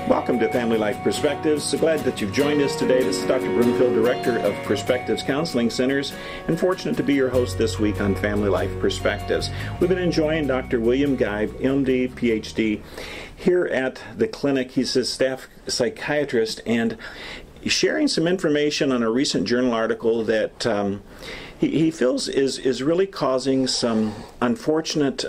Welcome to Family Life Perspectives. So glad that you've joined us today. This is Dr. Broomfield, Director of Perspectives Counseling Centers, and fortunate to be your host this week on Family Life Perspectives. We've been enjoying Dr. William Guy, MD, PhD, here at the clinic. He's a staff psychiatrist, and sharing some information on a recent journal article that he feels is really causing some unfortunate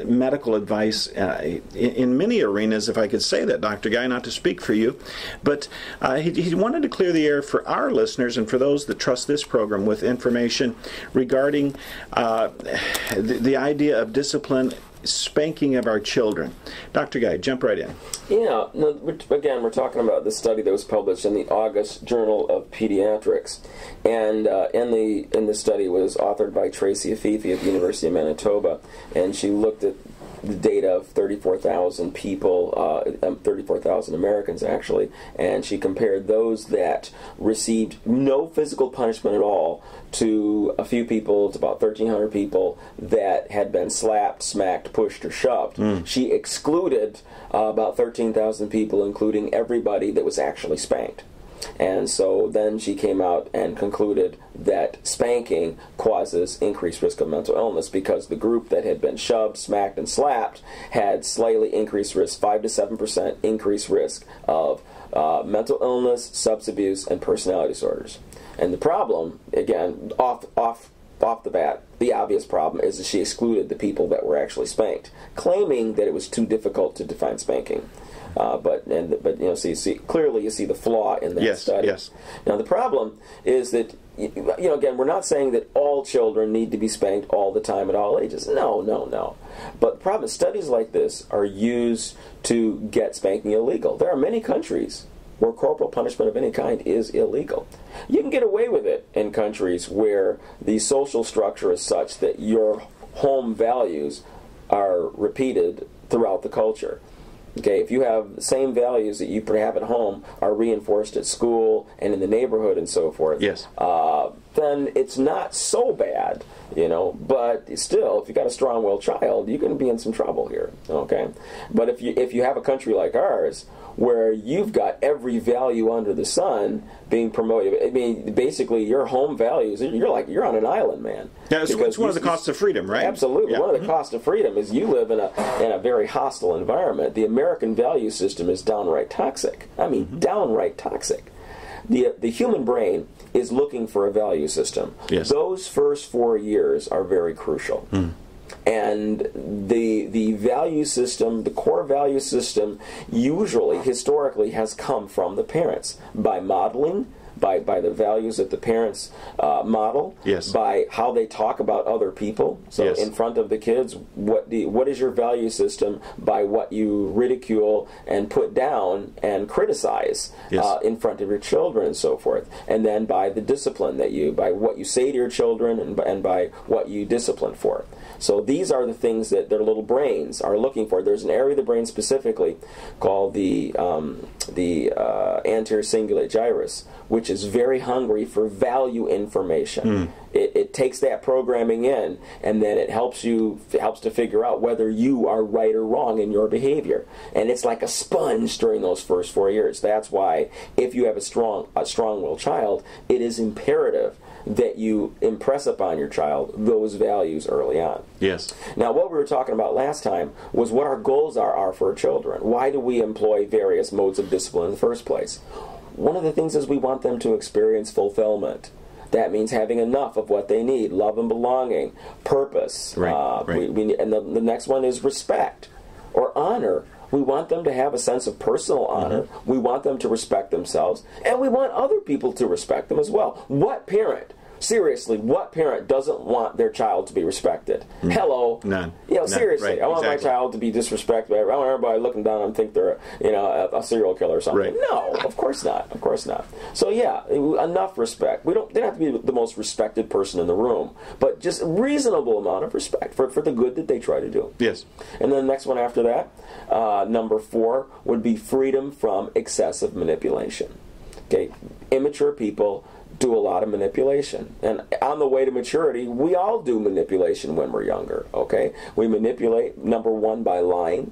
medical advice in many arenas, if I could say that, Dr. Guy, not to speak for you. But he wanted to clear the air for our listeners and for those that trust this program with information regarding the idea of discipline, spanking of our children. Dr. Guy, jump right in. Yeah, again, we're talking about the study that was published in the August Journal of Pediatrics, and in the study was authored by Tracy Afifi at the University of Manitoba, and she looked at the data of 34,000 people, 34,000 Americans actually, and she compared those that received no physical punishment at all to a few people, to about 1,300 people that had been slapped, smacked, pushed, or shoved. She excluded about 13,000 people, including everybody that was actually spanked. And so then she came out and concluded that spanking causes increased risk of mental illness because the group that had been shoved, smacked, and slapped had slightly increased risk, 5 to 7% increased risk of mental illness, substance abuse, and personality disorders. And the problem, again, off the bat, the obvious problem is that she excluded the people that were actually spanked, claiming that it was too difficult to define spanking. But clearly you see the flaw in that study. Yes. Now the problem is that, again, we're not saying that all children need to be spanked all the time at all ages. No. But the problem is studies like this are used to get spanking illegal. There are many countries where corporal punishment of any kind is illegal. You can get away with it in countries where the social structure is such that your home values are repeated throughout the culture. Okay, if you have the same values that you have at home are reinforced at school and in the neighborhood and so forth, yes, then it's not so bad, but still, if you got a strong-willed child, you're going to be in some trouble here, okay? But if you have a country like ours, where you've got every value under the sun being promoted, I mean, basically your home values, you're on an island, man. Yeah, it's one of the costs of freedom, right? Absolutely. Yeah. One of the costs of freedom is you live in a very hostile environment. The American value system is downright toxic. I mean, downright toxic. The human brain is looking for a value system. Yes. Those first 4 years are very crucial. And the value system, the core value system, usually, historically, has come from the parents by modeling, by the values that the parents model, yes, by how they talk about other people. So yes, in front of the kids, what is your value system by what you ridicule and put down and criticize, yes, in front of your children and so forth. And then by the discipline by what you say to your children and by what you discipline for. So these are the things that their little brains are looking for. There's an area of the brain specifically called the anterior cingulate gyrus, which is very hungry for value information. It takes that programming in, and then it helps to figure out whether you are right or wrong in your behavior. And it's like a sponge during those first 4 years. That's why if you have a strong-willed child, it is imperative that you impress upon your child those values early on. Yes. Now, what we were talking about last time was what our goals are for children. Why do we employ various modes of discipline in the first place? One of the things is we want them to experience fulfillment. That means having enough of what they need, love and belonging, purpose. Right. And the next one is respect or honor. We want them to have a sense of personal honor. We want them to respect themselves. And we want other people to respect them as well. What parent Seriously, what parent doesn't want their child to be respected? Hello. None. Seriously. Right. I want my child to be disrespected. I want everybody looking down and think they're a serial killer or something. Right. No, of course not. Of course not. So yeah, enough respect. They don't have to be the most respected person in the room, but just a reasonable amount of respect for the good that they try to do. Yes. And then the next one after that, number 4, would be freedom from excessive manipulation. Okay, immature people do a lot of manipulation. And on the way to maturity, we all do manipulation when we're younger, okay? We manipulate, number 1, by lying.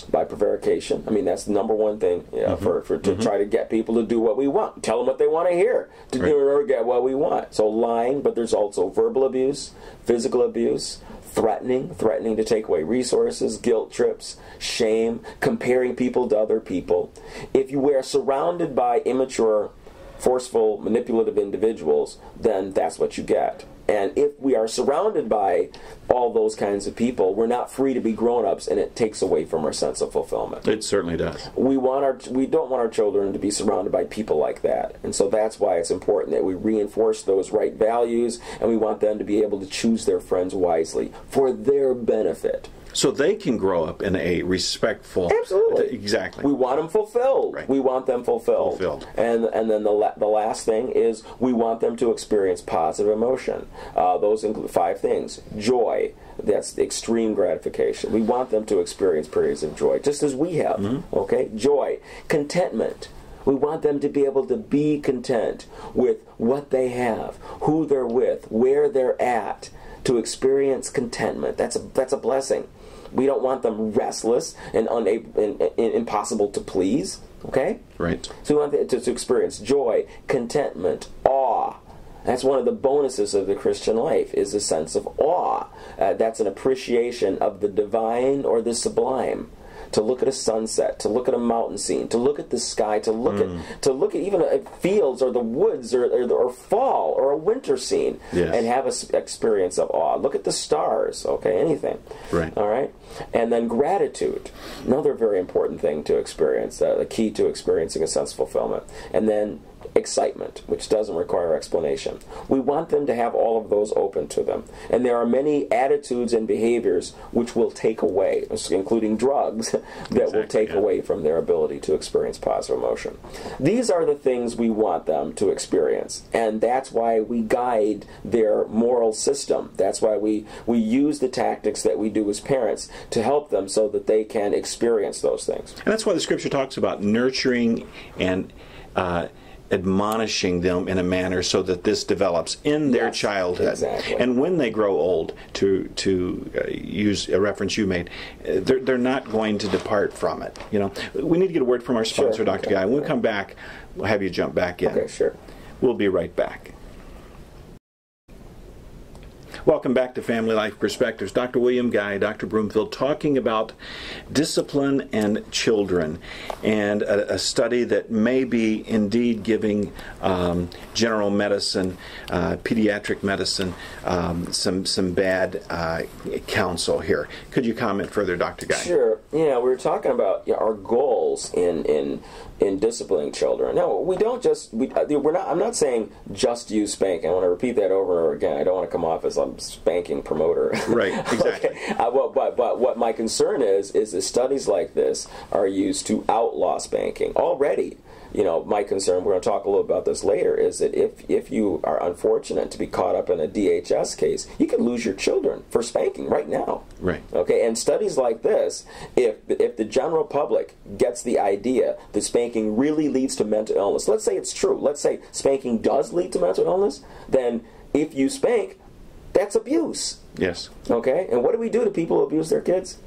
By prevarication. I mean, that's the number one thing to try to get people to do what we want. Tell them what they want to hear to do in order to get what we want. So lying, but there's also verbal abuse, physical abuse, threatening to take away resources, guilt trips, shame, comparing people to other people. If you are surrounded by immature, forceful, manipulative individuals, then that's what you get. And if we are surrounded by all those kinds of people, we're not free to be grown-ups, and it takes away from our sense of fulfillment. It certainly does. We don't want our children to be surrounded by people like that. And so that's why it's important that we reinforce those right values, and we want them to be able to choose their friends wisely for their benefit. So they can grow up in a respectful... Absolutely. Exactly. We want them fulfilled. Right. We want them fulfilled. And then the last thing is we want them to experience positive emotion. Those include 5 things. Joy. That's extreme gratification. We want them to experience periods of joy, just as we have. Okay? Joy. Contentment. We want them to be able to be content with what they have, who they're with, where they're at, to experience contentment. That's a blessing. We don't want them restless and impossible to please. Okay? Right. So we want them to experience joy, contentment, awe. That's one of the bonuses of the Christian life, is a sense of awe. That's an appreciation of the divine or the sublime. To look at a sunset, to look at a mountain scene, to look at the sky, to look at even fields or the woods or fall or a winter scene, and have an experience of awe. Look at the stars, okay, anything. Right. All right? And then gratitude, another very important thing to experience, the key to experiencing a sense of fulfillment. And then excitement, which doesn't require explanation. We want them to have all of those open to them. And there are many attitudes and behaviors which will take away, including drugs, that will take away from their ability to experience positive emotion. These are the things we want them to experience. And that's why we guide their moral system. That's why we use the tactics that we do as parents to help them so that they can experience those things. And that's why the Scripture talks about nurturing and admonishing them in a manner so that this develops in their childhood. Exactly. And when they grow old, to use a reference you made, they're not going to depart from it. You know, we need to get a word from our sponsor, Dr. Guy. When we come back, we'll have you jump back in. Okay, sure. We'll be right back. Welcome back to Family Life Perspectives. Dr. William Guy, Dr. Broomfield, talking about discipline and children, and a study that may be indeed giving general medicine, pediatric medicine, some bad counsel here. Could you comment further, Dr. Guy? Sure. Yeah, we were talking about our goals in disciplining children. No, we don't just. I'm not saying just use spanking. I want to repeat that over and over again. I don't want to come off as a spanking promoter. Right. Exactly. Okay. But what my concern is that studies like this are used to outlaw spanking already. You know, my concern, we're going to talk a little about this later, is that if you are unfortunate to be caught up in a DHS case, you could lose your children for spanking right now. Right. Okay, and studies like this, if the general public gets the idea that spanking really leads to mental illness, let's say it's true, let's say spanking does lead to mental illness, then if you spank, that's abuse. Yes. Okay, and what do we do to people who abuse their kids?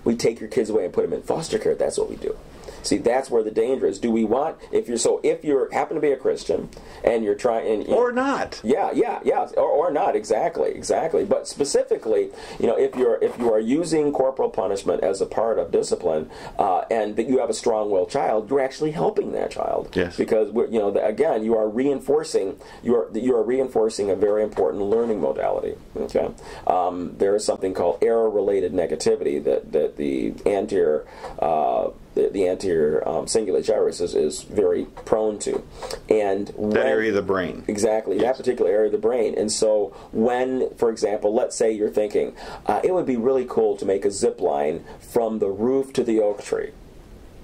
We take your kids away and put them in foster care. That's what we do. See, that's where the danger is. Do we want, if you happen to be a Christian and you're trying, or not, or not, exactly. But specifically, you know, if you are using corporal punishment as a part of discipline, and that you have a strong-willed child, you're actually helping that child. Yes. Because again, you are reinforcing a very important learning modality. Okay. There is something called error-related negativity that the anterior cingulate gyrus is very prone to. And that area of the brain. Exactly, yes. That particular area of the brain. And so when, for example, let's say you're thinking, it would be really cool to make a zip line from the roof to the oak tree.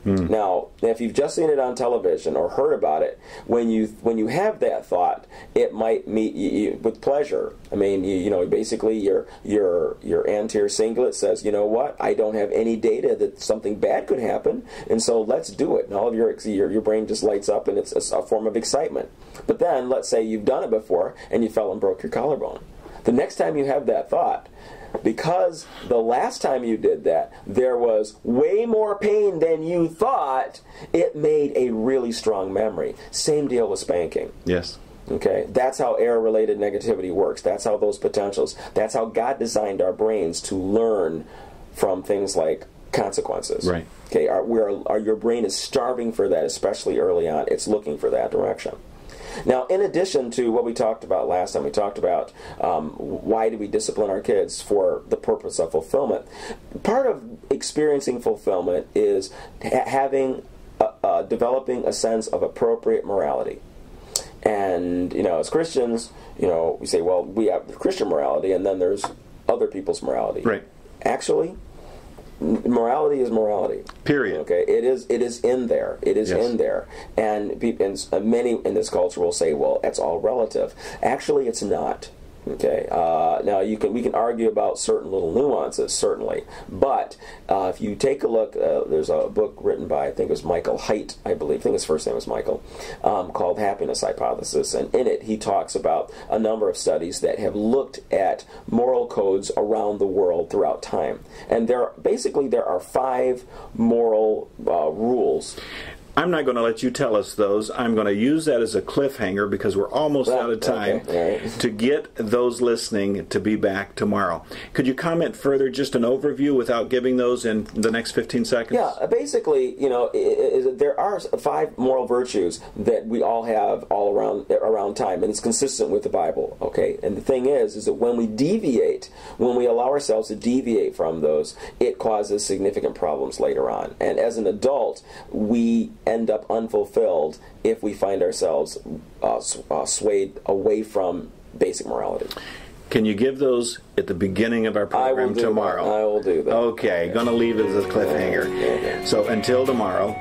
Now, if you've just seen it on television or heard about it, when you have that thought, it might meet you with pleasure. I mean, basically your anterior cingulate says, you know what, I don't have any data that something bad could happen, and so let's do it. And all of your brain just lights up, and it's a form of excitement. But then, let's say you've done it before, and you fell and broke your collarbone. The next time you have that thought, because the last time you did that, there was way more pain than you thought, it made a really strong memory. Same deal with spanking. Yes. Okay, that's how error-related negativity works. That's how those potentials, that's how God designed our brains to learn from things like consequences. Right. Okay, your brain is starving for that, especially early on. It's looking for that direction. Now, in addition to what we talked about last time, we talked about why do we discipline our kids for the purpose of fulfillment. Part of experiencing fulfillment is developing a sense of appropriate morality. And, as Christians, we say, well, we have Christian morality, and then there's other people's morality. Right. Actually, morality is morality. Period. Okay, it is in there. It is Yes. in there, and many in this culture will say, "Well, that's all relative." Actually, it's not. Okay. Now we can argue about certain little nuances, certainly, but if you take a look, there's a book written by, I think it was Michael Haidt, I think his first name was Michael, called Happiness Hypothesis, and in it he talks about a number of studies that have looked at moral codes around the world throughout time, and there are 5 moral rules. I'm not going to let you tell us those. I'm going to use that as a cliffhanger because we're almost out of time to get those listening to be back tomorrow. Could you comment further, just an overview without giving those in the next 15 seconds? Yeah, basically, there are 5 moral virtues that we all have all around time, and it's consistent with the Bible, okay? And the thing is that when we allow ourselves to deviate from those, it causes significant problems later on. And as an adult, we end up unfulfilled if we find ourselves swayed away from basic morality. Can you give those at the beginning of our program tomorrow? I will do that. Okay, going to leave it as a cliffhanger. So until tomorrow,